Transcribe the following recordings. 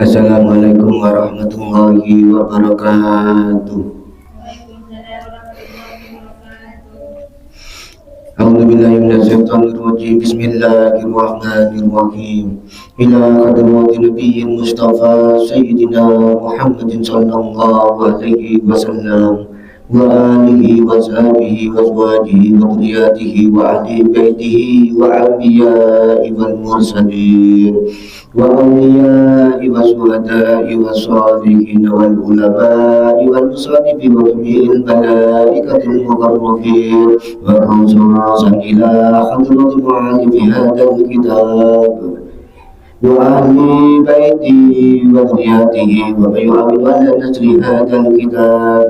Assalamualaikum warahmatullahi wabarakatuh. A'udzubillahi minasyaitonirrajim. Bismillahirrahmanirrahim. Ila hadratin nabiyyin Mustafa Sayyidina Muhammadin sallallahu alaihi wasallam wa alihi wa sahbihi wa azwajihi wa dhurriyyatihi wa ahli baitihi wa anbiya'i wal mursalin wa awliya'i wa syuhada'i wa sholihin wal ulama'i wal musadiqi wa jami'il malaikatil muqarrabin wa khususan ila hadrati mu'allifi hadal kitab wa ahli baiti wa dhurriyyatihi wa man yu'awwin ala nasri hadal kitab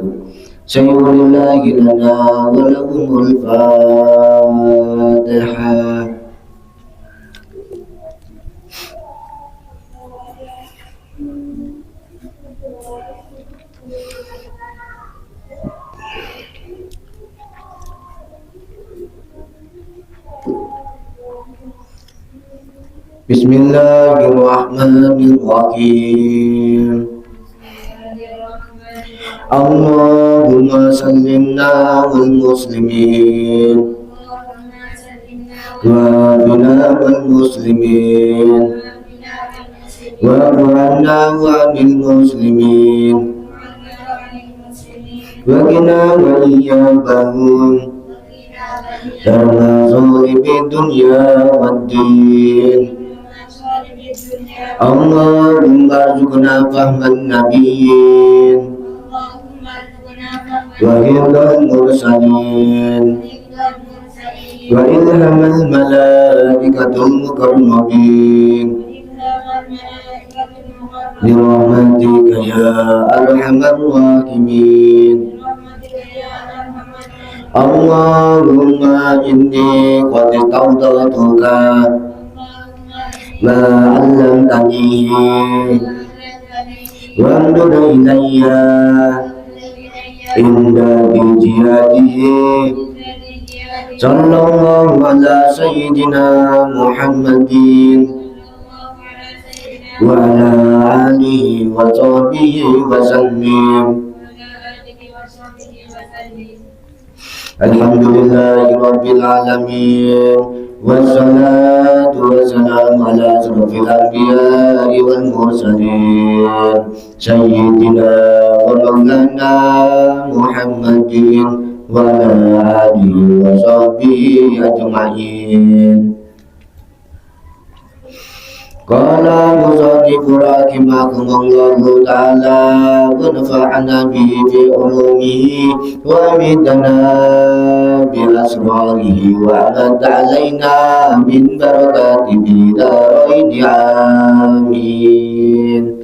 sayyulillahi lana wa lahumul fatihah. Bismillahirrahmanirrahim. Allahumma sallimna wal muslimin wa bina wal muslimin wa qur'anna wa bil muslimin wa qina wa iyyabahum dana zalibi dunya wad din. Allahumma arzuqna fahman nabiyyin wa hifdzal mursalin wa ilhamal malaikatul mukarrabin bi rahmatika ya arhamar rahimin. Allahumma inni qad istawdatuka ma 'allamtani wa amdud ilayya inda bijiyadihi sallallahu ala sayyidina Muhammadin wa ala alihi wa sahbihi wa sallim. Alhamdulillahi rabbil alamin wassalatu wassalamu ala asrafil anbiya'i wal mursalin sayyidina wa maulana Muhammadin wa ala alihi wa sahbihi ajma'in. Qala musannifu rahimakumullahu ta'ala wa nafa'ana bihi fi ulumihi wa amidana bi asrarihi wa amada alaina min barakati bidaraini amin.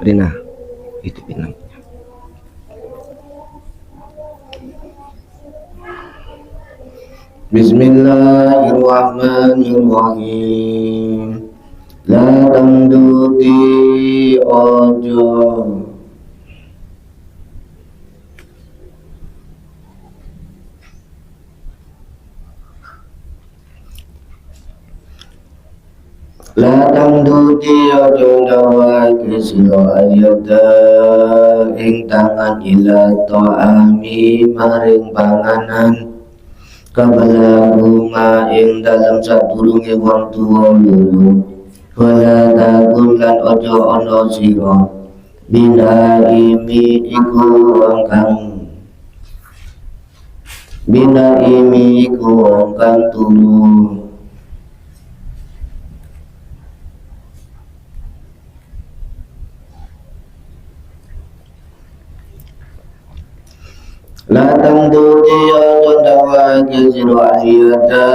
Rina, itu pinang. Bismillahirrahmanirrahim. La tamdudi ojo La tamdudi ojo dawaki siro ayata ing tangan ila to'ami maring panganan kabala huma ing dalam sadurunge wong tuwa loro wala takun lan ojo ono siro bina imi iku wong kang turu. La tamduti aja dawa kisiru aliyata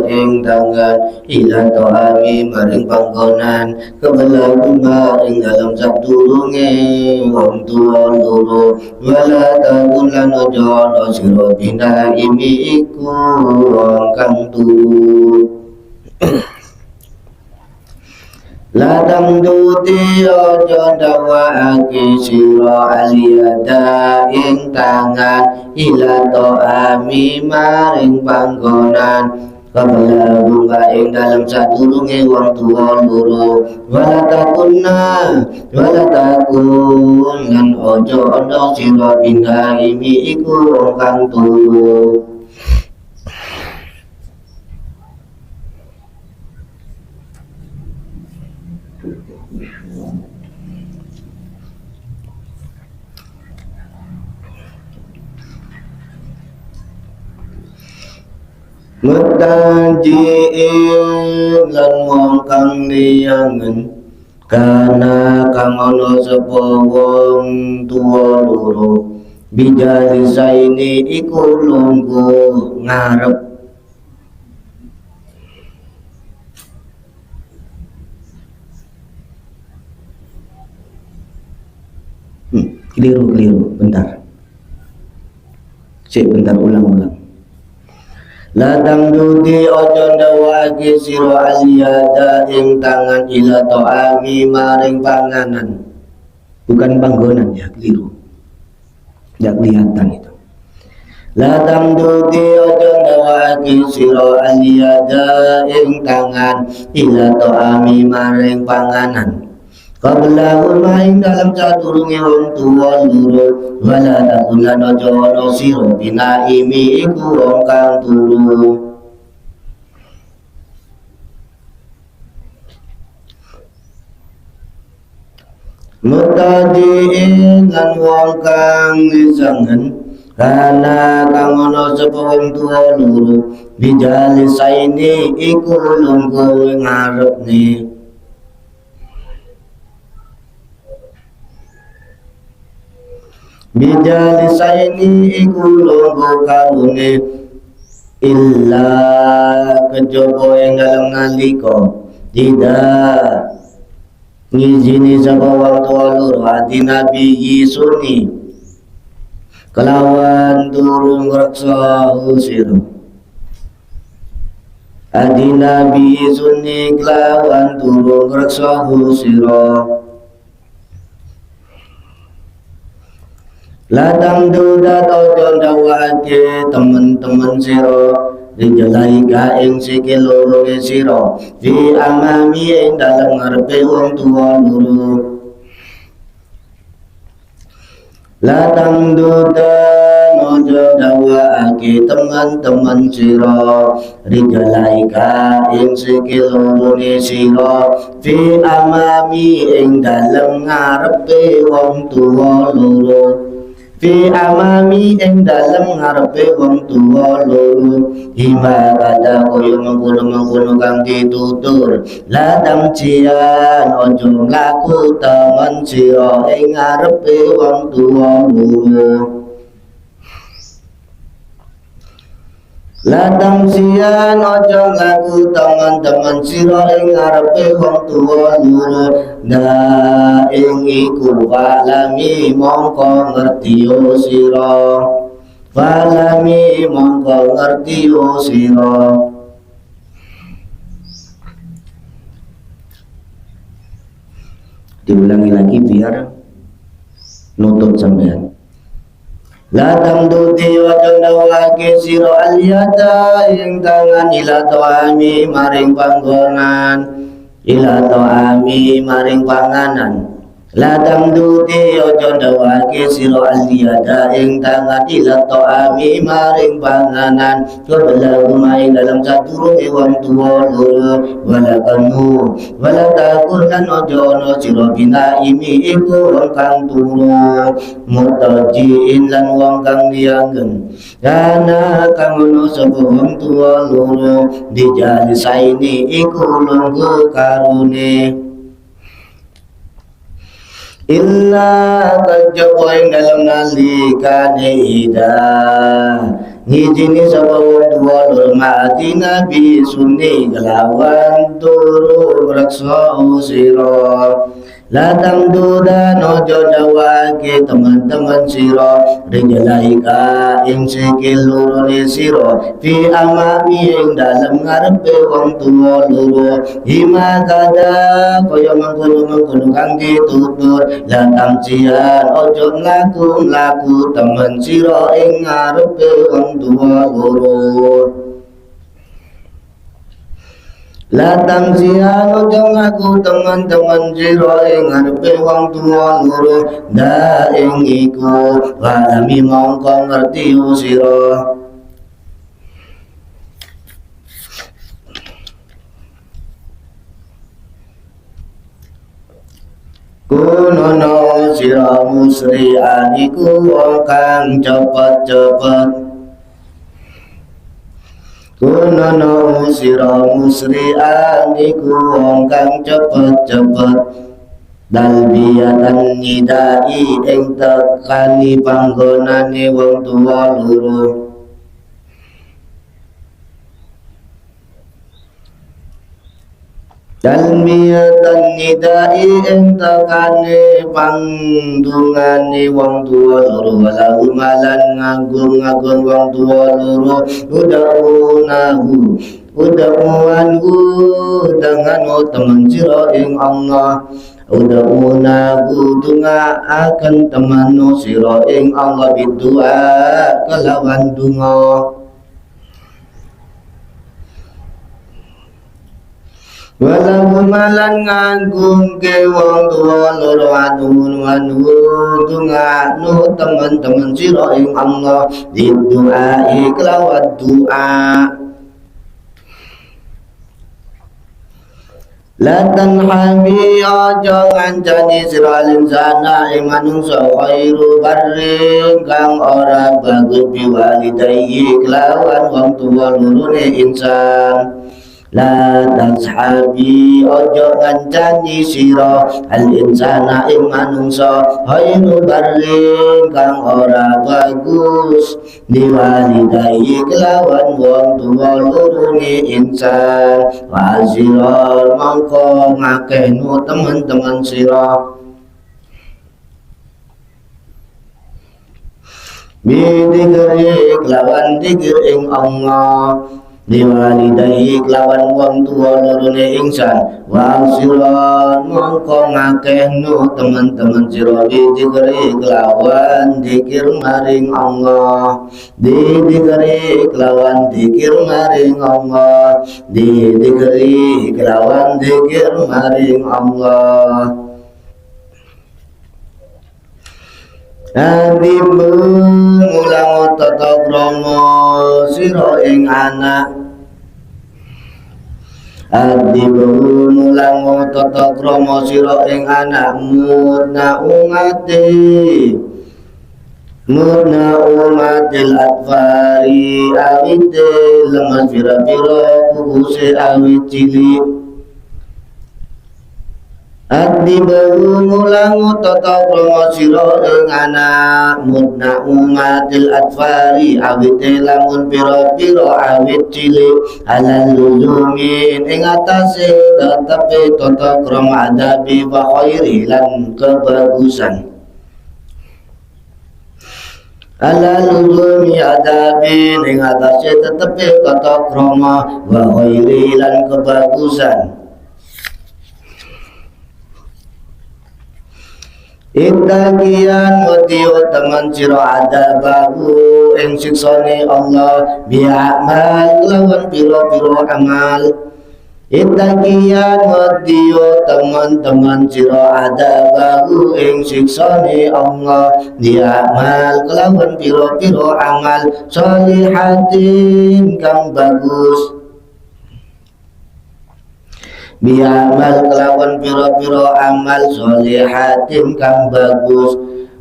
ing tangan ila to'ami maring panggonan kebelah maring dalam sadurunge wong tuwa loro wala takun lan ojo ono sira bina imi iku wong kang turu. Ladang duti ojo dawaake sira aliyada ing tangan ila to'ami maring panggonan kabala bunga ing dalam sadurunge wong tuwa loro wala takun lan ojo ono sira bina imi iku wong kang turu. Mutajiin lan wong kang liyangen kana kang ana sapa wong tuwa loro bijali saini iku lungguh ngarep keliru bentar ulang Ladang dudi ojo ndawake sira aliyada ing tangan ila to'ami maring panganan bukan panggonan ya keliru tidak kelihatan itu. Ladang dudi ojo ndawake sira aliyada ing tangan ila to'ami maring panganan kabla maing dalam sadurunge wong tuwa loro wala takulan ojo ono sira binaimi iku wong kang turu. Mutadiin lan wong kang lisangen kana kang ono sapa wong tuwa loro bijali saini iku lungguh ngarepne bijali saini iku lungguh karune illa kejaba ing dalem nalika tidak ngizini sapa wong tuwa loro ati nabi Yisuni kelawan turun ngreksa sira ati nabi Yisuni kelawan turun ngreksa sira. Ladang duda ojo ndawake temen-temen sira dijalaika ing sikil loro sira fi amami ing dalem ngarepe wong tuwa loro. Ladang duda ojo ndawake teman-teman sira dijalaika ing sikil loro sira fi amami ing dalem ngarepe wong tuwa loro. Fi amami ing dalem ngarepe wong tuwa loro hima kada koyo mengkono kang ditutur ladang cian ojo mlaku temen sira ing ngarepe wong tuwa loro. Ladang sian ojo laku teman-teman sira ing ngarepe wong tuwa loro da ing iku falami mongko ngertiyo sira falami mongko ngertiyo sira. Diulangi lagi biar nutup sampean. Ladang duti ojo ndawake sira aliyata ing tangan ila to'ami maring panggonan ila to'ami maring panganan. Ladang duti ojo ndawake sira aliyata ing tangan ila to'ami maring panganan kabla maing dalam sadurunge wong tuwa loro wala kanu wala takun lan ojo ono sira binaimi iku wong kang turu mutajiin lan wong kang liyangen kana kang ono sapa wong tuwa loro dijali saini iku lungguh karune illa kajaba ing dalam nalikane ida ngijini sapa wong tuwa lur mati nabi sunni kelawan turu ngreksa sira latang duda nojo dawake teman-teman siro rijalaika ing sikil lurune siro fi amami ing dalam ngarepe wong tuwa loro hima kada kaya mengkono-mengkono kang ditutur latang cian ojo mlaku-mlaku teman siro ing ngarepe wong tuwa loro latang siano jong aku teman-teman siro ing ngarepe wong tuwa loro da ing iku walami mongko ngerti sira kunono sira musri'an iku wong kang cepet-cepet kunono sira musri'an iku wong kang cepet-cepet dalbiyatan nidai ing tekani panggonane wong tuwa loro dalbiyatan nidai ing tekani pangdungane wong tuwa loro walau malan ngagung-ngagung wong tuwa loro udawanhu dengan teman sira ing Allah udamunahu dunga akan temanu sira ing Allah bidua kelawan dunga walau malan ngagung ke wong tuwa loro anu dunga nu teman-teman sira ing Allah bidua kelawan doa latan hami aja ngancani siralin sana ing manungsa khairu barring kang ora bagus biwalidayhi kelawan wong tuwa lorone insan la tashabi ojo ngancani sira al insana ing manungsa khairu barring kang ora bagus biwalidayhi kelawan wong tuwa lorone insan wazirol mongko ngakehnu teman-teman sira bidikri kelawan dikir ing Allah diwalidayhi kelawan wong tuwa lorone ingsan wasilan mongko ngakehnu teman-teman sira dikiri kelawan dikir maring Allah dikiri kelawan dikir maring Allah dikiri kelawan dikir maring Allah Adibu mulang tata krama sira ing anak Adibu mulang tata krama sira ing anak murna umatil atfari awite lemas pira-pira kukuse awit cilik Adibu mulang tata krama sira ing anak mudna umatil atfari awite lamun pira-pira awit cilik halal luzumin ing atase tetepe tata krama adabi wa khairi lan kebagusan halal luzumi adabi ing atase tetepe tata krama wa khairi lan kebagusan Intakian wadiwa teman sira adabahu ing siksane Allah bi'amal lawan piro-piro amal Intakian wadiwa teman-teman sira adabahu ing siksane Allah bi'amal lawan piro-piro amal sholihatin kang bagus biamal kelawan piro-piro amal sholihatin kang bagus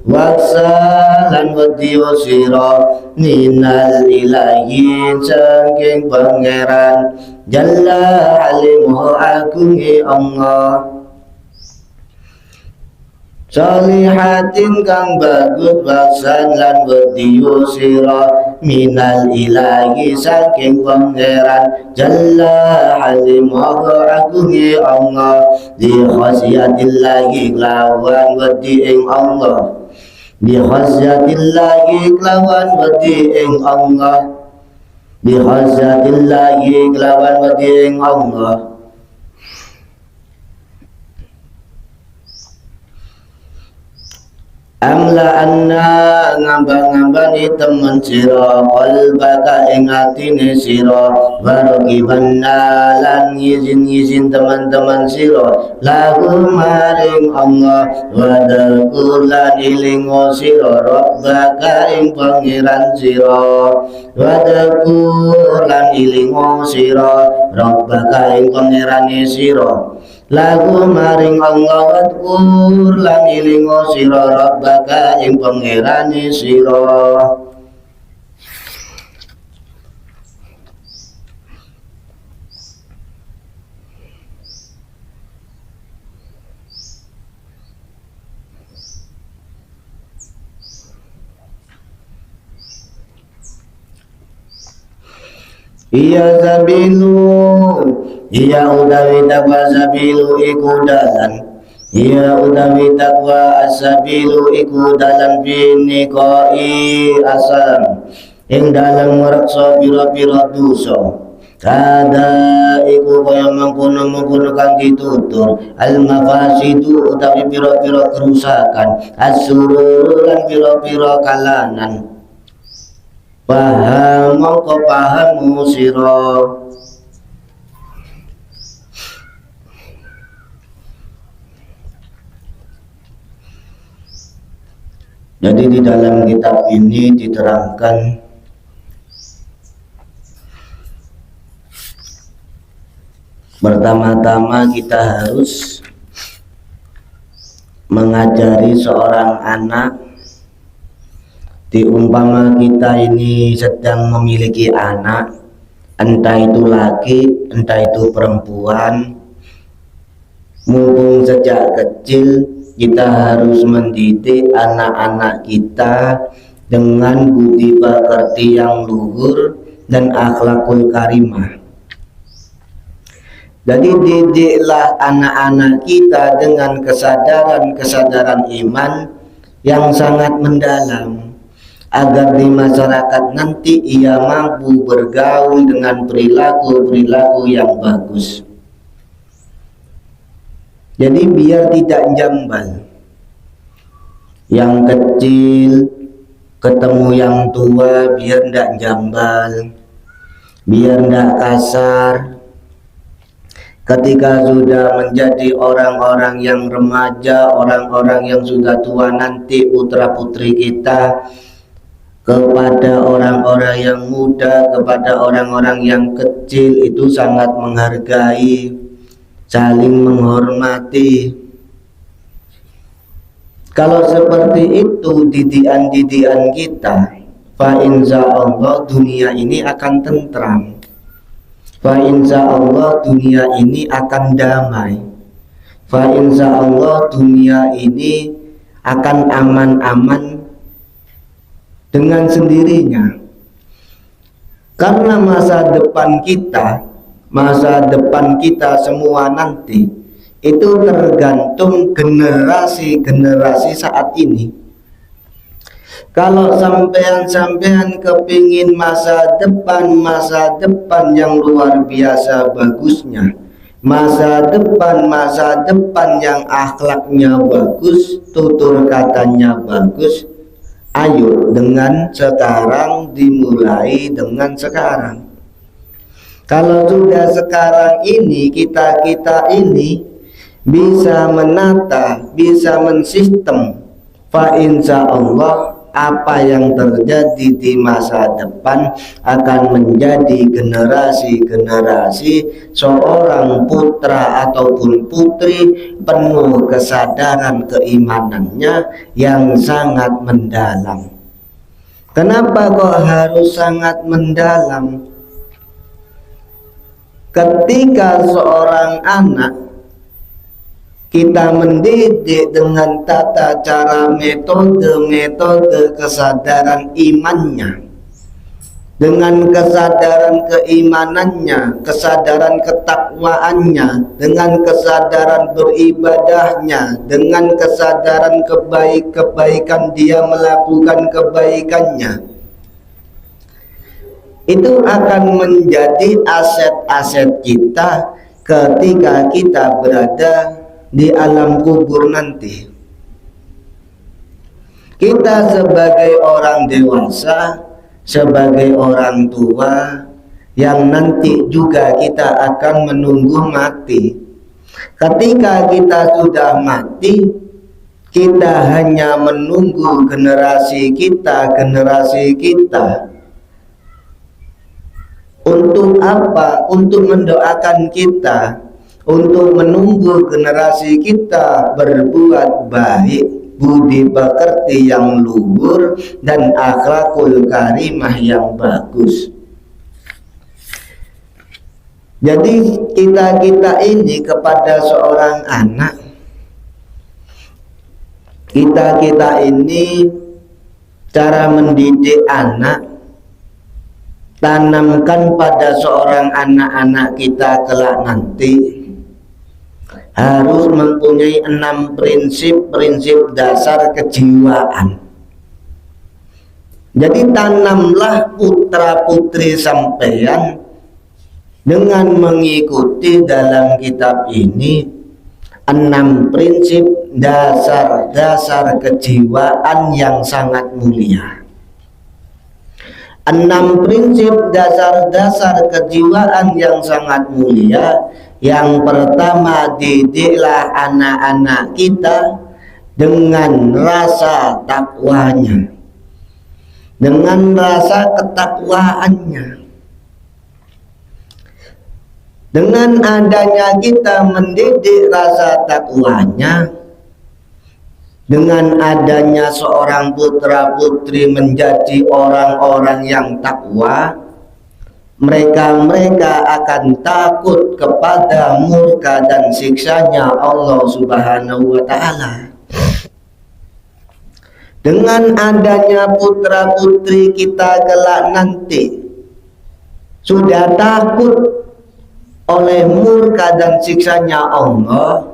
waksalan wadiyo siro minal ilahin saking pangeran jalla halimuh agungi Allah Solihatin kang bagus baksan lan wediyo sira minal ilahi saking pangeran jalla halimahu agungi Allah di khasiyatillahi lawan wedi ing Allah bi khasiyatillahi lawan wedi ing Allah bi khasiyatillahi lawan wedi ing Allah amla anna ngambang-ngambani temen sira qalbaka ing atine sira warogibanna lan ngizin-ngizin teman-teman sira lagu maring Allah wadakulan ilingo sira rabbaka ing pangeran sira wadakulan ilingo sira rabbaka ing pangerane sira lagu maring Allah wadkur lan ilingo sira rabbaka ing pangerane sira iya utawi takwa sabilu iku dalan iya utawi takwa asabilu iku dalan biniqai asam ing dalam mereksa pira-pira dosa kada iku kaya mengkono-mengkono kang ditutur al mafasidu utawi pira-pira kerusakan asurur lan pira-pira kalanan paham mongko pahamu sira. Jadi di dalam kitab ini diterangkan pertama-tama kita harus mengajari seorang anak. Diumpama kita ini sedang memiliki anak, entah itu laki, entah itu perempuan, mumpung sejak kecil kita harus mendidik anak-anak kita dengan budi pekerti yang luhur dan akhlakul karimah. Jadi didiklah anak-anak kita dengan kesadaran iman yang sangat mendalam, agar di masyarakat nanti ia mampu bergaul dengan perilaku-perilaku yang bagus. Jadi biar tidak jambal. Yang kecil ketemu yang tua biar tidak jambal, biar tidak kasar. Ketika sudah menjadi orang-orang yang remaja, orang-orang yang sudah tua nanti putra-putri kita, kepada orang-orang yang muda, kepada orang-orang yang kecil itu sangat menghargai, saling menghormati. Kalau seperti itu didikan kita, fa insyaallah dunia ini akan tentram, fa insyaallah dunia ini akan damai, fa insyaallah dunia ini akan aman-aman dengan sendirinya. Karena masa depan kita semua nanti itu tergantung generasi-generasi saat ini. Kalau sampean kepingin masa depan yang luar biasa bagusnya, masa depan yang akhlaknya bagus, tutur katanya bagus, ayo dengan sekarang, dimulai dengan sekarang. Kalau sudah sekarang ini kita ini bisa menata, bisa mensistem, fa insyaallah apa yang terjadi di masa depan akan menjadi generasi-generasi seorang putra ataupun putri penuh kesadaran keimanannya yang sangat mendalam. Kenapa kok harus sangat mendalam? Ketika seorang anak kita mendidik dengan tata cara metode kesadaran imannya, dengan kesadaran keimanannya, kesadaran ketakwaannya, dengan kesadaran beribadahnya, dengan kesadaran kebaikan dia melakukan kebaikannya, itu akan menjadi aset-aset kita ketika kita berada di alam kubur nanti. Kita sebagai orang dewasa, sebagai orang tua yang nanti juga kita akan menunggu mati. Ketika kita sudah mati, kita hanya menunggu generasi kita. Untuk apa? Untuk mendoakan kita, untuk menunggu generasi kita berbuat baik, budi pekerti yang luhur, dan akhlakul karimah yang bagus. Jadi kita ini kepada seorang anak, kita ini cara mendidik anak, tanamkan pada seorang anak-anak kita kelak nanti harus mempunyai 6 prinsip dasar kejiwaan. Jadi tanamlah putra putri sampeyan dengan mengikuti dalam kitab ini 6 prinsip dasar kejiwaan yang sangat mulia. 6 prinsip dasar kejiwaan yang sangat mulia. Yang pertama, didiklah anak-anak kita dengan rasa takwanya, dengan rasa ketakwaannya. Dengan adanya kita mendidik rasa takwanya, dengan adanya seorang putra putri menjadi orang-orang yang takwa, mereka akan takut kepada murka dan siksanya Allah Subhanahu wa ta'ala. Dengan adanya putra putri kita kelak nanti sudah takut oleh murka dan siksanya Allah,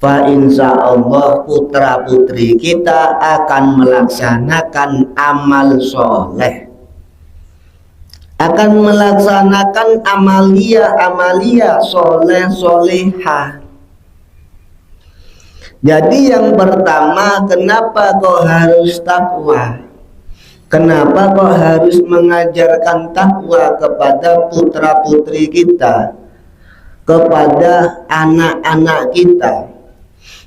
fa insya Allah putra putri kita akan melaksanakan amal soleh, akan melaksanakan amalia soleh-solehah. Jadi yang pertama, kenapa kau harus takwa? Kenapa kau harus mengajarkan takwa kepada putra putri kita, kepada anak-anak kita?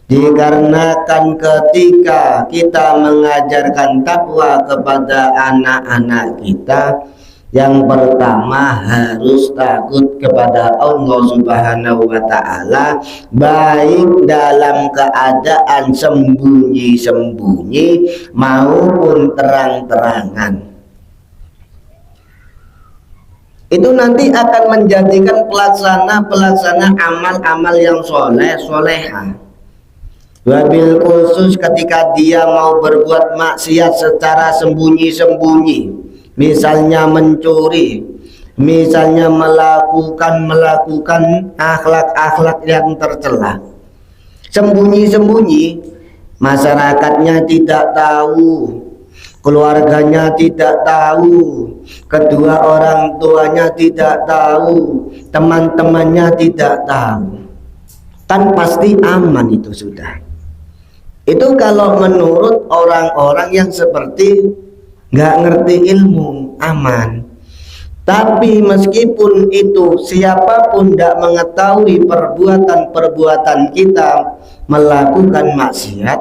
Dikarenakan ketika kita mengajarkan takwa kepada anak-anak kita, yang pertama harus takut kepada Allah Subhanahu wa ta'ala, baik dalam keadaan sembunyi-sembunyi maupun terang-terangan. Itu nanti akan menjadikan pelaksana amal-amal yang solehah. Wabil khusus ketika dia mau berbuat maksiat secara sembunyi-sembunyi, misalnya mencuri, misalnya melakukan akhlak-akhlak yang tercela, sembunyi-sembunyi, masyarakatnya tidak tahu, keluarganya tidak tahu, kedua orang tuanya tidak tahu, teman-temannya tidak tahu, kan pasti aman itu sudah. Itu kalau menurut orang-orang yang seperti nggak ngerti ilmu, aman. Tapi meskipun itu siapapun tidak mengetahui perbuatan kita melakukan maksiat,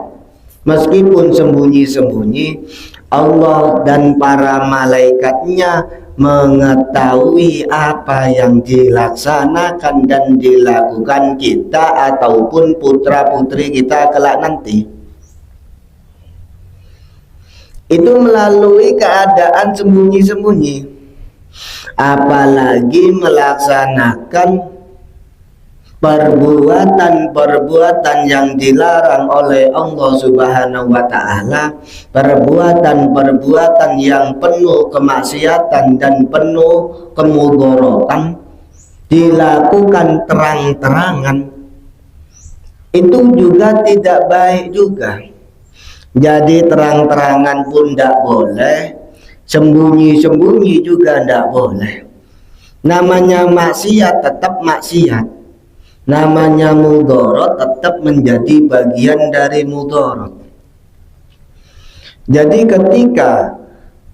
meskipun sembunyi-sembunyi, Allah dan para malaikatnya mengetahui apa yang dilaksanakan dan dilakukan kita ataupun putra putri kita kelak nanti. Itu melalui keadaan sembunyi-sembunyi, apalagi melaksanakan perbuatan-perbuatan yang dilarang oleh Allah Subhanahu wa Ta'ala, perbuatan-perbuatan yang penuh kemaksiatan dan penuh kemudorotan dilakukan terang-terangan, itu juga tidak baik juga. Jadi terang-terangan pun tidak boleh, sembunyi-sembunyi juga tidak boleh. Namanya maksiat tetap maksiat, namanya mudorot tetap menjadi bagian dari mudorot. Jadi ketika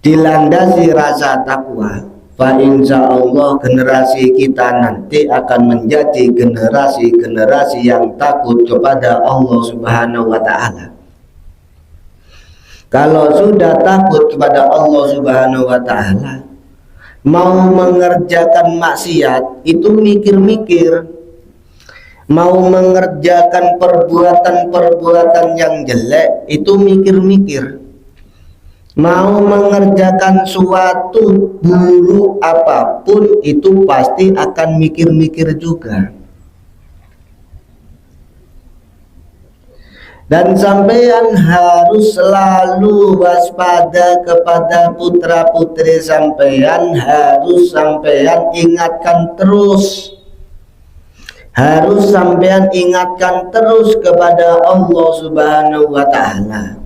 dilandasi rasa takwa, fa insya Allah generasi kita nanti akan menjadi generasi-generasi yang takut kepada Allah Subhanahu wa Ta'ala. Kalau sudah takut kepada Allah Subhanahu wa Ta'ala, mau mengerjakan maksiat itu mikir-mikir, mau mengerjakan perbuatan-perbuatan yang jelek itu mikir-mikir, mau mengerjakan suatu buruk apapun itu pasti akan mikir-mikir juga. Dan sampean harus selalu waspada kepada putra-putri sampean, harus sampean ingatkan terus, harus sampean ingatkan terus kepada Allah Subhanahu wa Ta'ala.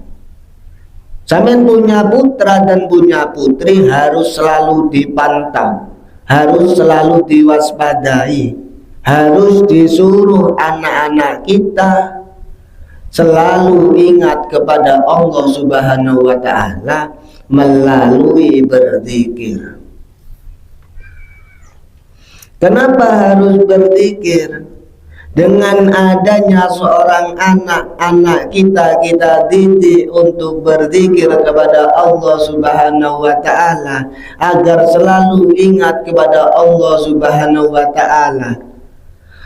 Sampean punya putra dan punya putri harus selalu dipantau, harus selalu diwaspadai, harus disuruh anak-anak kita selalu ingat kepada Allah Subhanahu wa Ta'ala melalui berzikir. Kenapa harus berzikir? Dengan adanya seorang anak-anak kita didik untuk berzikir kepada Allah Subhanahu wa Ta'ala, agar selalu ingat kepada Allah Subhanahu wa Ta'ala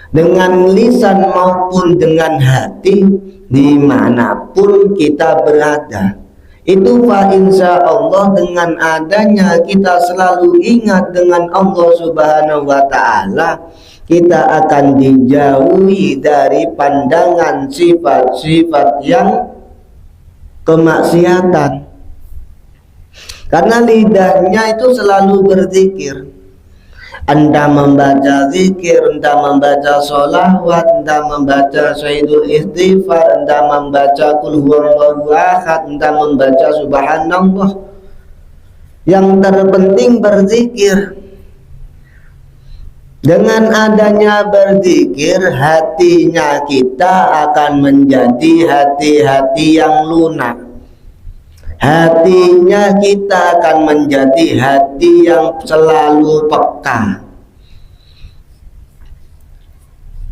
dengan lisan maupun dengan hati, dimanapun kita berada. Itu fa insya Allah dengan adanya kita selalu ingat dengan Allah Subhanahu wa Ta'ala, kita akan dijauhi dari pandangan sifat-sifat yang kemaksiatan. Karena lidahnya itu selalu berzikir. Anda membaca zikir, Anda membaca sholawat, Anda membaca syahidul istighfar, Anda membaca qul huwallahu ahad, Anda membaca subhanallah. Yang terpenting berzikir. Dengan adanya berzikir, hatinya kita akan menjadi hati-hati yang lunak. Hatinya kita akan menjadi hati yang selalu peka.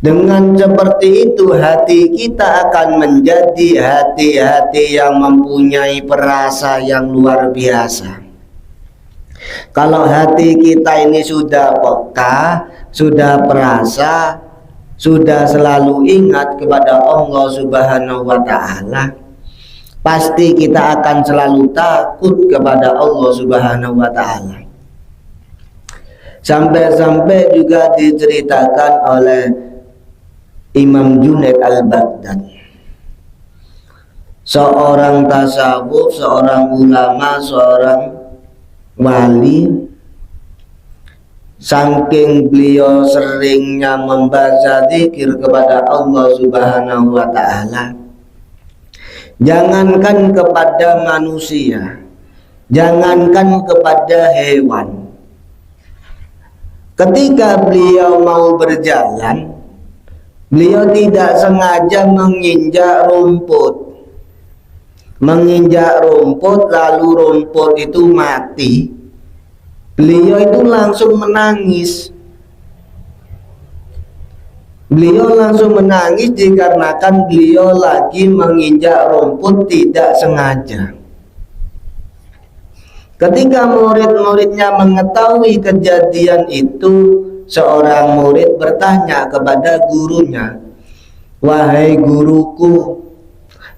Dengan seperti itu, hati kita akan menjadi hati-hati yang mempunyai perasa yang luar biasa. Kalau hati kita ini sudah peka, sudah perasa, sudah selalu ingat kepada Allah Subhanahu wa Ta'ala, pasti kita akan selalu takut kepada Allah Subhanahu wa Ta'ala. Sampai-sampai juga diceritakan oleh Imam Junaid al-Baghdadi, seorang tasawuf, seorang ulama, seorang wali, saking beliau seringnya membaca zikir kepada Allah Subhanahu wa Ta'ala, jangankan kepada manusia, jangankan kepada hewan, ketika beliau mau berjalan, beliau tidak sengaja menginjak rumput, lalu rumput itu mati, beliau itu langsung menangis. Beliau langsung menangis dikarenakan beliau lagi menginjak rumput tidak sengaja. Ketika murid-muridnya mengetahui kejadian itu, seorang murid bertanya kepada gurunya, "Wahai guruku,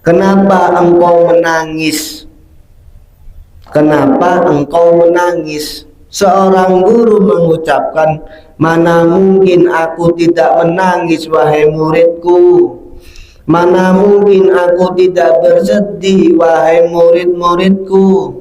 kenapa engkau menangis? Kenapa engkau menangis?" Seorang guru mengucapkan, mana mungkin aku tidak menangis wahai muridku, mana mungkin aku tidak bersedih wahai murid-muridku.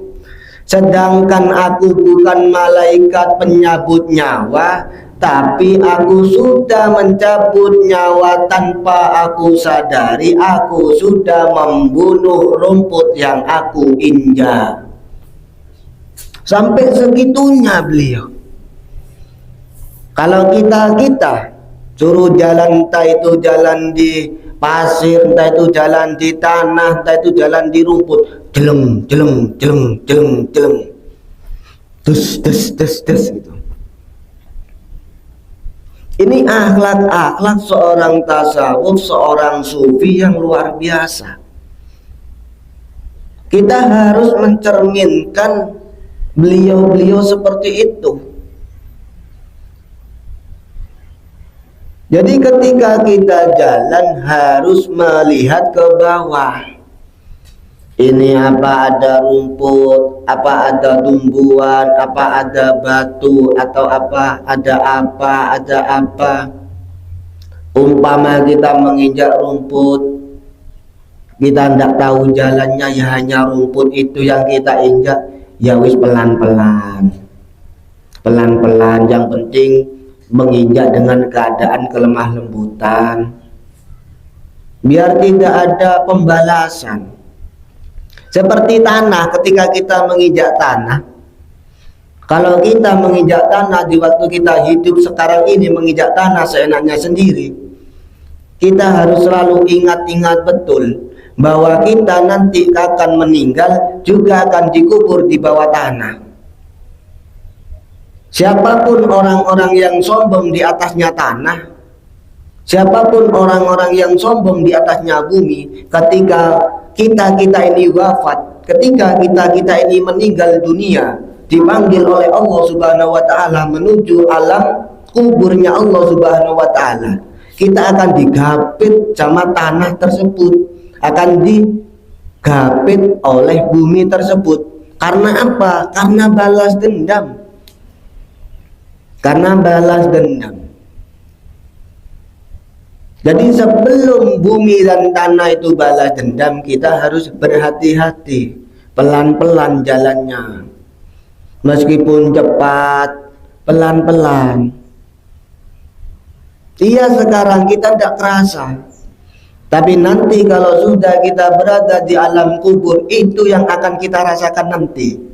Sedangkan aku bukan malaikat penyabut nyawa, tapi aku sudah mencabut nyawa tanpa aku sadari. Aku sudah membunuh rumput yang aku injak. Sampai segitunya beliau. Kalau kita suruh jalan, entah itu jalan di pasir, entah itu jalan di tanah, entah itu jalan di rumput, jeleng jeleng jeleng jeleng jeleng, dus gitu. Ini akhlak seorang tasawuf, seorang sufi yang luar biasa. Kita harus mencerminkan beliau-beliau seperti itu. Jadi ketika kita jalan harus melihat ke bawah. Ini apa ada rumput, apa ada tumbuhan, apa ada batu, atau apa ada apa. Umpama kita menginjak rumput, kita tidak tahu jalannya, ya hanya rumput itu yang kita injak. Ya wis pelan-pelan, yang penting menginjak dengan keadaan kelemah lembutan, biar tidak ada pembalasan. Seperti tanah, ketika kita menginjak tanah, kalau kita menginjak tanah di waktu kita hidup sekarang ini, menginjak tanah seenaknya sendiri, kita harus selalu ingat-ingat betul bahwa kita nanti akan meninggal, juga akan dikubur di bawah tanah. Siapapun orang-orang yang sombong di atasnya tanah, siapapun orang-orang yang sombong di atasnya bumi, ketika kita ini wafat, ketika kita ini meninggal dunia, dipanggil oleh Allah Subhanahu wa taala menuju alam kuburnya Allah Subhanahu wa taala, kita akan digapit sama tanah tersebut, akan digapit oleh bumi tersebut. Karena apa? Karena balas dendam. Jadi sebelum bumi dan tanah itu balas dendam, kita harus berhati-hati, pelan-pelan jalannya. Meskipun cepat, pelan-pelan. Iya, sekarang kita tidak kerasa, tapi nanti kalau sudah kita berada di alam kubur, itu yang akan kita rasakan nanti.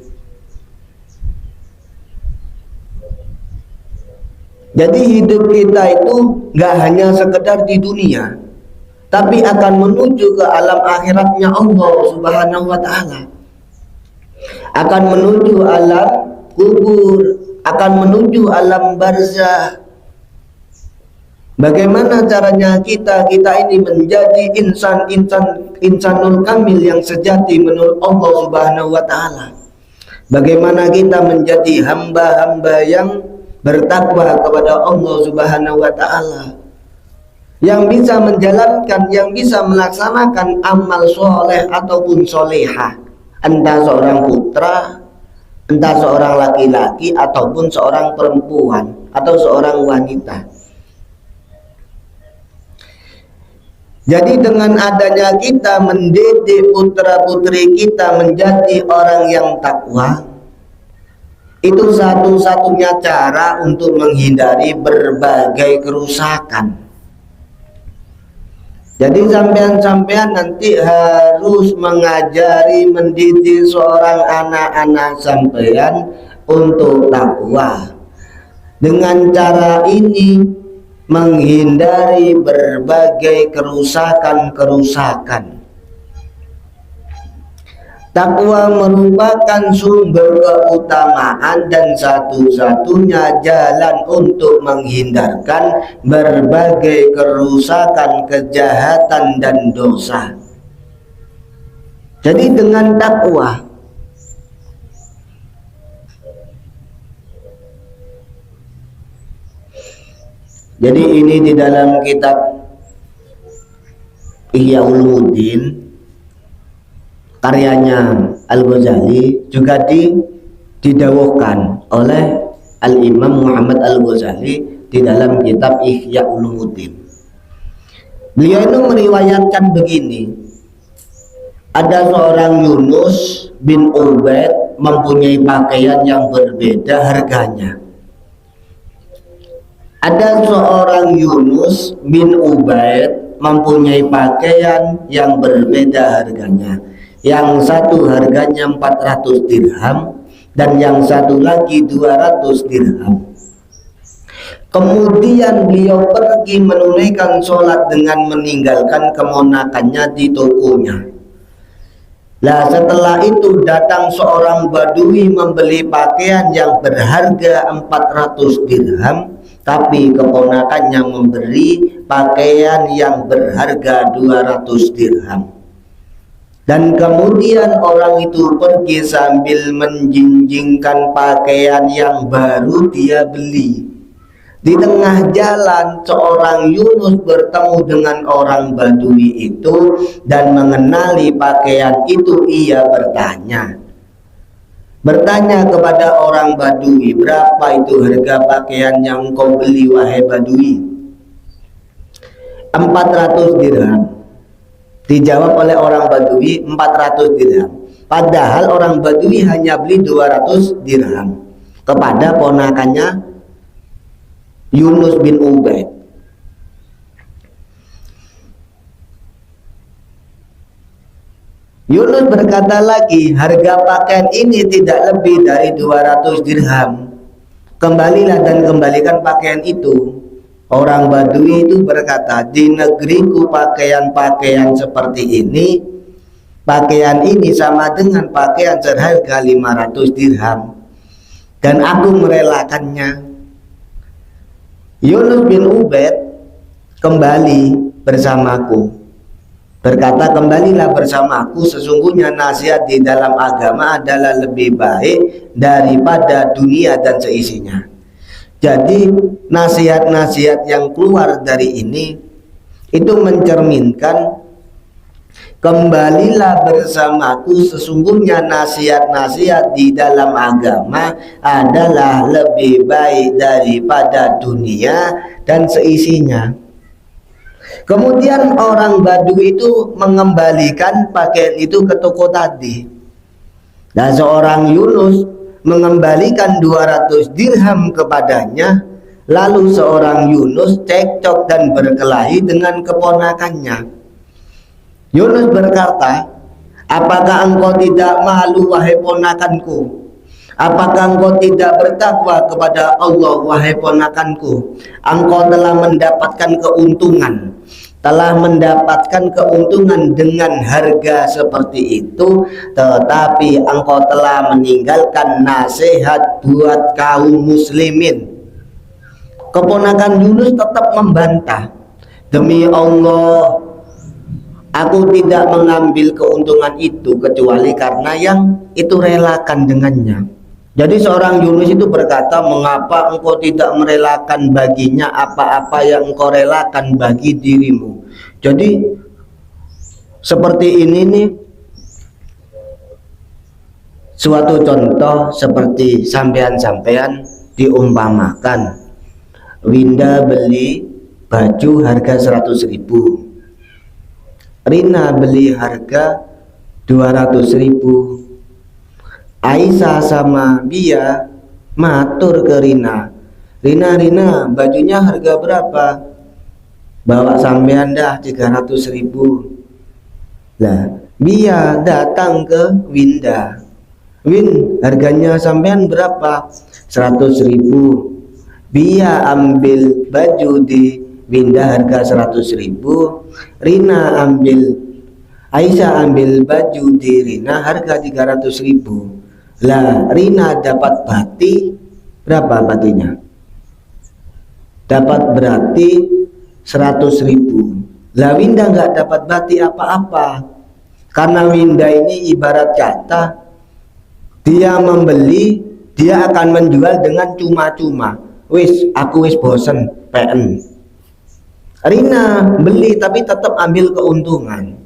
Jadi hidup kita itu gak hanya sekedar di dunia, tapi akan menuju ke alam akhiratnya Allah Subhanahu wa ta'ala. Akan menuju alam kubur, akan menuju alam barzah. Bagaimana caranya kita ini menjadi insanul kamil yang sejati menurut Allah Subhanahu wa ta'ala? Bagaimana kita menjadi hamba-hamba yang bertakwa kepada Allah Subhanahu wa ta'ala, yang bisa menjalankan, yang bisa melaksanakan amal soleh ataupun solehah, entah seorang putra, entah seorang laki-laki ataupun seorang perempuan atau seorang wanita. Jadi dengan adanya kita mendidik putra-putri kita menjadi orang yang takwa, itu satu-satunya cara untuk menghindari berbagai kerusakan. Jadi sampean-sampean nanti harus mengajari, mendidik seorang anak-anak sampean untuk takwa. Dengan cara ini menghindari berbagai kerusakan-kerusakan. Takwa merupakan sumber keutamaan dan satu-satunya jalan untuk menghindarkan berbagai kerusakan, kejahatan, dan dosa. Jadi dengan takwa, jadi ini di dalam kitab Ihya Ulumuddin karyanya Al-Ghazali juga didawuhkan oleh Al-Imam Muhammad Al-Ghazali di dalam kitab Ihya Ulumuddin. Beliau itu meriwayatkan begini, ada seorang Yunus bin Ubaid mempunyai pakaian yang berbeda harganya. Ada seorang Yunus bin Ubaid mempunyai pakaian yang berbeda harganya. Yang satu harganya 400 dirham dan yang satu lagi 200 dirham. Kemudian beliau pergi menunaikan sholat dengan meninggalkan keponakannya di tokonya. Nah, setelah itu datang seorang badui membeli pakaian yang berharga 400 dirham, tapi keponakannya memberi pakaian yang berharga 200 dirham. Dan kemudian orang itu pergi sambil menjinjingkan pakaian yang baru dia beli. Di tengah jalan seorang Yunus bertemu dengan orang Badui itu dan mengenali pakaian itu. Ia bertanya kepada orang Badui, berapa itu harga pakaian yang kau beli wahai Badui? 400 dirham. Dijawab oleh orang Badui 400 dirham. Padahal orang Badui hanya beli 200 dirham kepada ponakannya Yunus bin Ubaid. Yunus berkata lagi, harga pakaian ini tidak lebih dari 200 dirham. Kembalilah dan kembalikan pakaian itu. Orang Badui itu berkata, di negeriku pakaian-pakaian seperti ini, pakaian ini sama dengan pakaian seharga 500 dirham. Dan aku merelakannya. Yunus bin Ubaid kembali bersamaku, berkata, kembalilah bersamaku, sesungguhnya nasihat di dalam agama adalah lebih baik daripada dunia dan seisinya. Jadi nasihat-nasihat yang keluar dari ini itu mencerminkan, kembalilah bersamaku, sesungguhnya nasihat-nasihat di dalam agama adalah lebih baik daripada dunia dan seisinya. Kemudian orang Badui itu mengembalikan pakaian itu ke toko tadi. Dan seorang Yunus mengembalikan 200 dirham kepadanya. Lalu seorang Yunus cekcok dan berkelahi dengan keponakannya. Yunus berkata, apakah engkau tidak malu wahai ponakanku? Apakah engkau tidak bertakwa kepada Allah wahai ponakanku? Engkau telah mendapatkan keuntungan dengan harga seperti itu, tetapi engkau telah meninggalkan nasihat buat kaum muslimin. Keponakan Yunus tetap membantah, demi Allah, aku tidak mengambil keuntungan itu kecuali karena yang itu relakan dengannya. Jadi seorang Yunus itu berkata, mengapa engkau tidak merelakan baginya apa-apa yang engkau relakan bagi dirimu? Jadi seperti ini nih, suatu contoh seperti sampean-sampean diumpamakan, Winda beli baju harga 100.000, Rina beli harga 200.000. Aisyah sama Bia matur ke Rina, Rina bajunya harga berapa? Bawa sampean dah 300.000. Lah Bia datang ke Winda, Win, harganya sampean berapa? 100.000. Bia ambil baju di Winda harga 100.000, Aisyah ambil baju di Rina harga 300.000. Lah Rina dapat bati berapa batinya? Dapat berarti 100.000. Lah Winda nggak dapat bati apa-apa, karena Winda ini ibarat kata dia membeli, dia akan menjual dengan cuma-cuma. Aku wis bosen PN. Rina beli tapi tetap ambil keuntungan.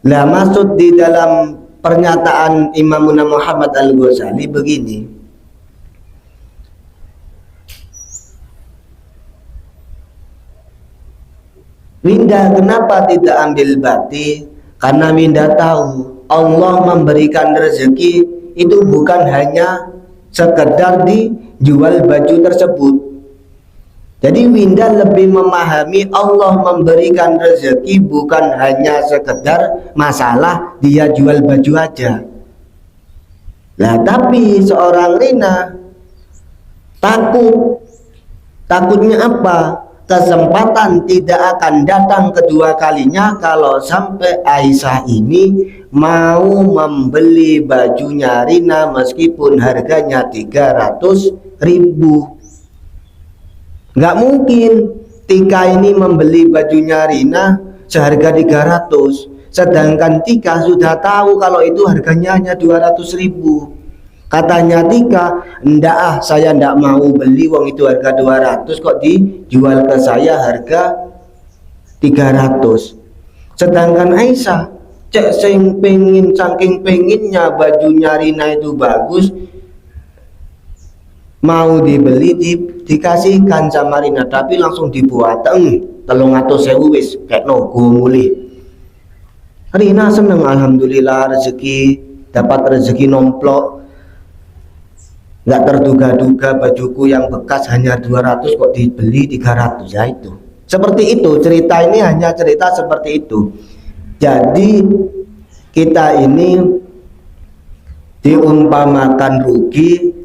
Lah maksud di dalam pernyataan Imam Muhammad Al-Ghazali begini. Winda kenapa tidak ambil bati? Karena Winda tahu Allah memberikan rezeki itu bukan hanya sekedar dijual baju tersebut. Jadi Winda lebih memahami Allah memberikan rezeki bukan hanya sekedar masalah dia jual baju aja. Nah, tapi seorang Rina takutnya apa? Kesempatan tidak akan datang kedua kalinya kalau sampai Aisyah ini mau membeli bajunya Rina meskipun harganya 300.000. Nggak mungkin Tika ini membeli bajunya Rina seharga 300, sedangkan Tika sudah tahu kalau itu harganya hanya 200.000. Katanya Tika, enggak saya enggak mau beli, wong itu harga 200 kok dijual ke saya harga 300. Sedangkan Aisyah saking penginnya bajunya Rina itu bagus, mau dibeli dikasihkan sama Rina, tapi langsung dibuat 300.000 wis kayak nogo mulih. Rina seneng, alhamdulillah dapat rezeki nomplok. Nggak terduga-duga bajuku yang bekas hanya 200 kok dibeli 300. Ya itu seperti itu, cerita ini hanya cerita seperti itu. Jadi kita ini diumpamakan rugi,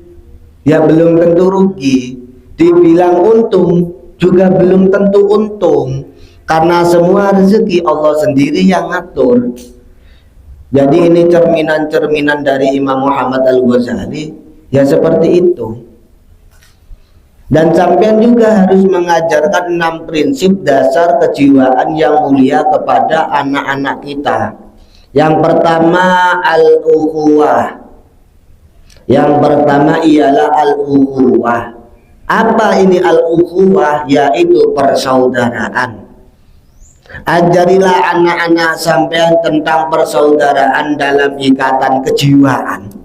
ya belum tentu rugi. Dibilang untung juga belum tentu untung, karena semua rezeki Allah sendiri yang ngatur. Jadi ini cerminan-cerminan dari Imam Muhammad Al-Ghazali. Ya seperti itu. Dan sampean juga harus mengajarkan 6 prinsip dasar kejiwaan yang mulia kepada anak-anak kita. Yang pertama al-ukhuwah. Yang pertama ialah al-ukhuwah. Apa ini al-ukhuwah? Yaitu persaudaraan. Ajarilah anak-anak sampean tentang persaudaraan dalam ikatan kejiwaan.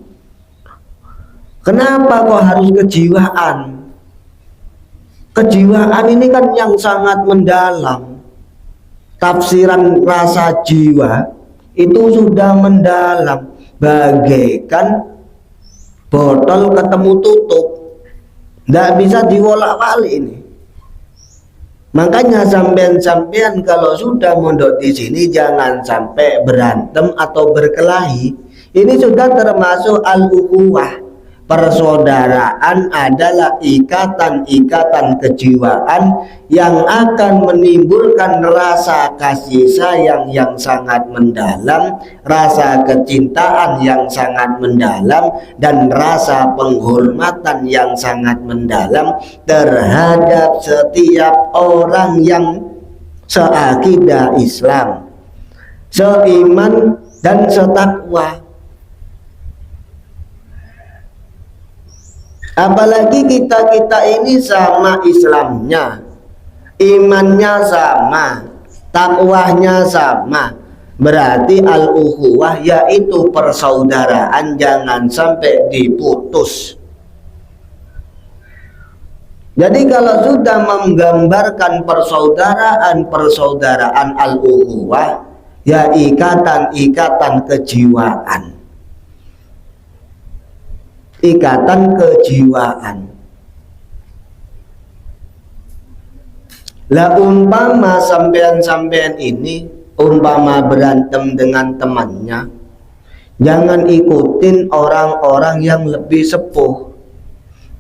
Kenapa kok harus kejiwaan? Kejiwaan ini kan yang sangat mendalam. Tafsiran rasa jiwa itu sudah mendalam, bagaikan botol ketemu tutup, tidak bisa diwolak-walik ini. Makanya sampean kalau sudah mondok di sini jangan sampai berantem atau berkelahi. Ini sudah termasuk al-ukhuwah. Persaudaraan adalah ikatan-ikatan kejiwaan yang akan menimbulkan rasa kasih sayang yang sangat mendalam, rasa kecintaan yang sangat mendalam, dan rasa penghormatan yang sangat mendalam terhadap setiap orang yang seakidah Islam, seiman dan setakwa. Apalagi kita ini sama Islamnya, imannya sama, takwahnya sama. Berarti al-ukhuwah yaitu persaudaraan jangan sampai diputus. Jadi kalau sudah menggambarkan persaudaraan al-ukhuwah, ya ikatan kejiwaan. Ikatan kejiwaan. Lah umpama sampean ini umpama berantem dengan temannya, jangan ikutin orang-orang yang lebih sepuh.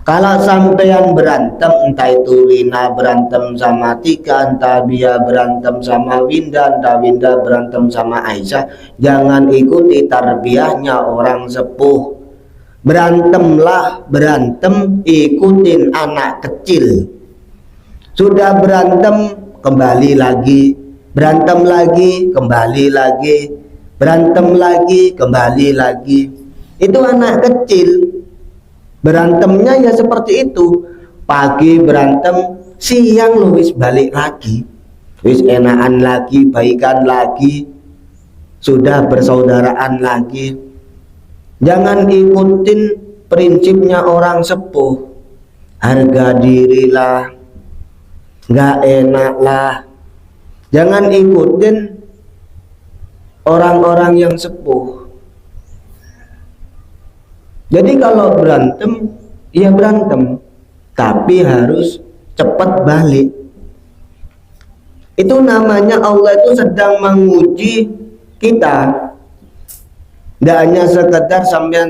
Kalau sampean berantem, entah itu Rina berantem sama Tika, entah dia berantem sama Winda, entah Winda berantem sama Aisyah, jangan ikuti tarbiyahnya orang sepuh. Berantem ikutin anak kecil. Sudah berantem kembali lagi, berantem lagi kembali lagi, berantem lagi kembali lagi. Itu anak kecil. Berantemnya ya seperti itu. Pagi berantem, siang lu wis balik lagi, wis enakan lagi, baikan lagi, sudah bersaudaraan lagi. Jangan ikutin prinsipnya orang sepuh, harga dirilah, nggak enak lah. Jangan ikutin orang-orang yang sepuh. Jadi kalau berantem, ya berantem, tapi harus cepat balik. Itu namanya Allah itu sedang menguji kita. Tidak hanya sekedar sampean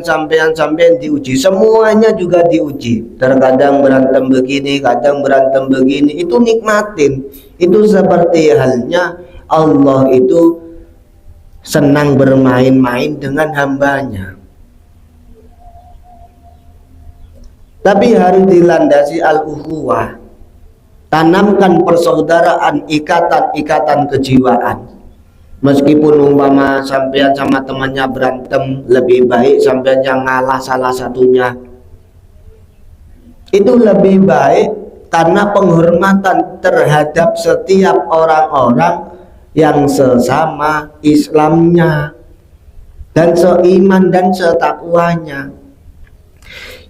diuji, semuanya juga diuji. Terkadang berantem begini, kadang berantem begini, itu nikmatin. Itu seperti halnya Allah itu senang bermain-main dengan hambanya. Tapi harus dilandasi al-ukhuwah. Tanamkan persaudaraan, ikatan-ikatan kejiwaan. Meskipun umpama sampean sama temannya berantem, lebih baik sampean yang ngalah salah satunya. Itu lebih baik karena penghormatan terhadap setiap orang-orang yang sesama Islamnya dan seiman dan setakwanya.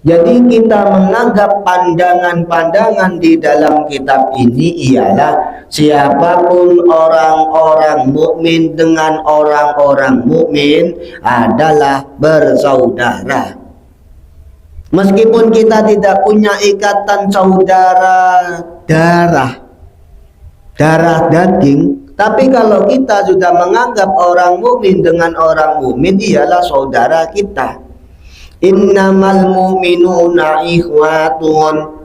Jadi kita menganggap pandangan-pandangan di dalam kitab ini ialah siapapun orang-orang mukmin dengan orang-orang mukmin adalah bersaudara. Meskipun kita tidak punya ikatan saudara darah daging, tapi kalau kita sudah menganggap orang mukmin dengan orang mukmin ialah saudara kita. Innamal mu'minuna ikhwatun.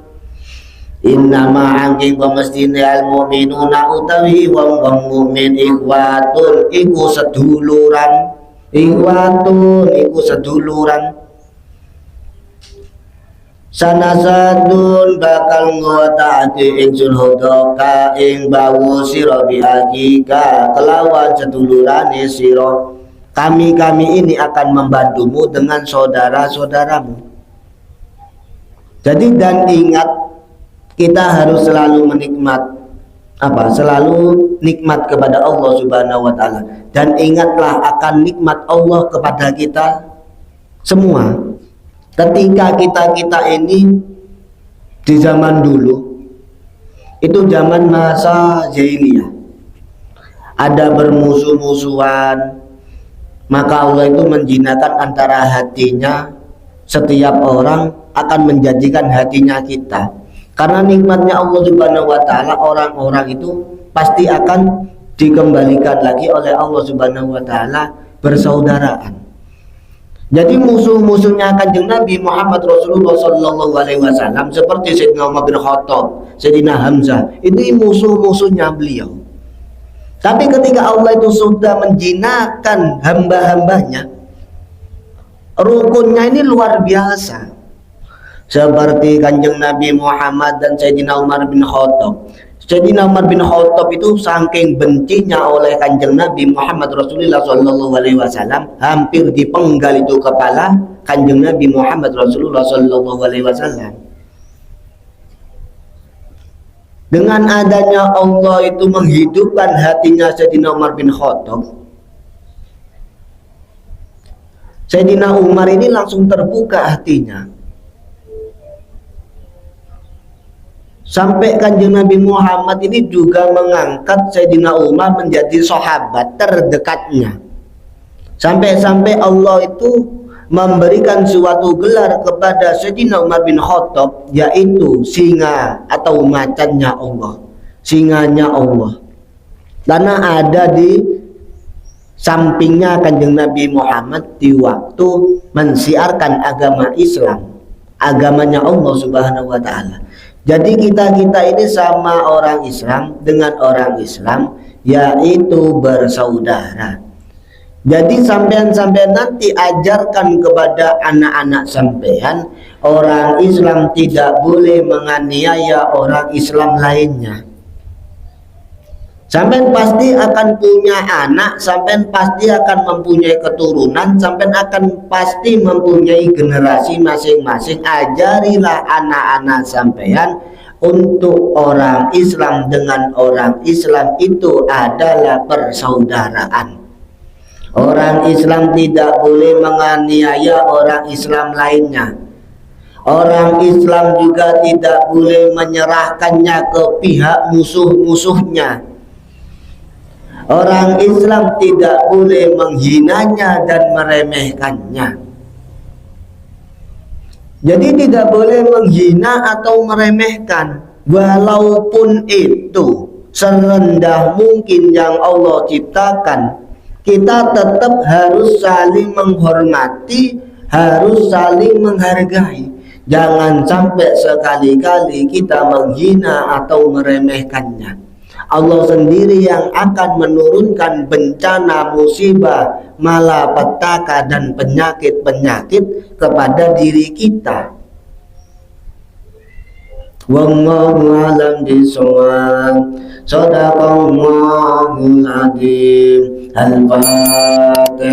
Innama angking pemestine al mu'minuna utawi wong mukmin ikhwatun iku seduluran. Ikhwatun iku seduluran. Sanasadun bakal ngotaati ingsun hodaka ing bawu sira bi akika kelawan sedulurane sira. Kami ini akan membantumu dengan saudara-saudaramu. Jadi dan ingat, kita harus selalu selalu nikmat kepada Allah Subhanahu wa taala, dan ingatlah akan nikmat Allah kepada kita semua. Ketika kita ini di zaman dulu, itu zaman masa jahiliyah, ada bermusuh-musuhan, maka Allah itu menjinakkan antara hatinya. Setiap orang akan menjadikan hatinya kita. Karena nikmatnya Allah Subhanahu wa taala, orang-orang itu pasti akan dikembalikan lagi oleh Allah Subhanahu wa taala bersaudaraan. Jadi musuh-musuhnya Kanjeng Nabi Muhammad Rasulullah sallallahu alaihi wasallam seperti Sayyidina Umar bin Khattab, Sayyidina Hamzah, ini musuh-musuhnya beliau. Tapi ketika Allah itu sudah menjinakkan hamba-hambanya, rukunnya ini luar biasa. Seperti Kanjeng Nabi Muhammad dan Sayyidina Umar bin Khattab. Sayyidina Umar bin Khattab itu saking bencinya oleh Kanjeng Nabi Muhammad Rasulullah sallallahu alaihi wasallam, hampir dipenggal itu kepala Kanjeng Nabi Muhammad Rasulullah sallallahu alaihi wasallam. Dengan adanya Allah itu menghidupkan hatinya Sayyidina Umar bin Khattab, Sayyidina Umar ini langsung terbuka hatinya. Sampai Kanjeng Nabi Muhammad ini juga mengangkat Sayyidina Umar menjadi sahabat terdekatnya. Sampai-sampai Allah itu memberikan suatu gelar kepada Sayyidina Umar bin Khattab, yaitu singa atau macannya Allah, singanya Allah. Karena ada di sampingnya Kanjeng Nabi Muhammad di waktu mensiarkan agama Islam, agamanya Allah Subhanahu wa taala. Jadi kita ini sama orang Islam dengan orang Islam, yaitu bersaudara. Jadi sampean nanti ajarkan kepada anak-anak sampean, orang Islam tidak boleh menganiaya orang Islam lainnya. Sampean pasti akan punya anak, sampean pasti akan mempunyai keturunan, sampean akan pasti mempunyai generasi masing-masing. Ajarilah anak-anak sampean untuk orang Islam dengan orang Islam itu adalah persaudaraan. Orang Islam tidak boleh menganiaya orang Islam lainnya. Orang Islam juga tidak boleh menyerahkannya ke pihak musuh-musuhnya. Orang Islam tidak boleh menghinanya dan meremehkannya. Jadi tidak boleh menghina atau meremehkan, walaupun itu serendah mungkin yang Allah ciptakan. Kita tetap harus saling menghormati, harus saling menghargai. Jangan sampai sekali-kali kita menghina atau meremehkannya. Allah sendiri yang akan menurunkan bencana, musibah, malapetaka dan penyakit-penyakit kepada diri kita. Wallahu a'lam bishawab. Shadaqallahul azim. Al-Fatihah.